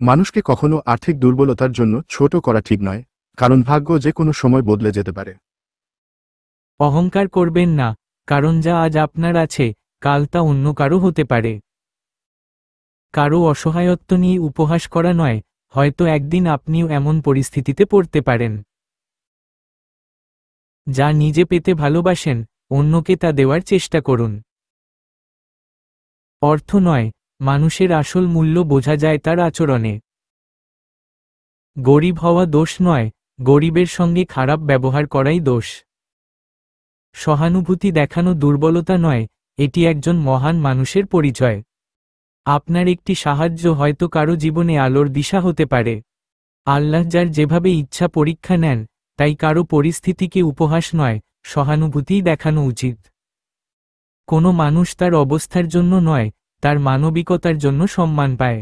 মানুষকে কখনো আর্থিক দুর্বলতার জন্য ছোট করা ঠিক নয়, কারণ ভাগ্য যে কোনো সময় বদলে যেতে পারে। অহংকার করবেন না, কারণ যা আজ আপনার আছে, কাল তা অন্য কারো হতে পারে। কারো অসহায়ত্ব নিয়ে উপহাস করা নয়, হয়তো একদিন আপনিও এমন পরিস্থিতিতে পড়তে পারেন। যা নিজে পেতে ভালোবাসেন, অন্যকে তা দেওয়ার চেষ্টা করুন। অর্থ নয়, মানুষের আসল মূল্য বোঝা যায় তার আচরণে। গরিব হওয়া দোষ নয়, গরিবের সঙ্গে খারাপ ব্যবহার করাই দোষ। সহানুভূতি দেখানো দুর্বলতা নয়, এটি একজন মহান মানুষের পরিচয়। আপনার একটি সাহায্য হয়তো কারো জীবনে আলোর দিশা হতে পারে। আল্লাহ যার যেভাবে ইচ্ছা পরীক্ষা নেন, তাই কারো পরিস্থিতিকে উপহাস নয়, সহানুভূতিই দেখানো উচিত। কোনো মানুষ তার অবস্থার জন্য নয়, তার মানবিকতার জন্য সম্মান পায়।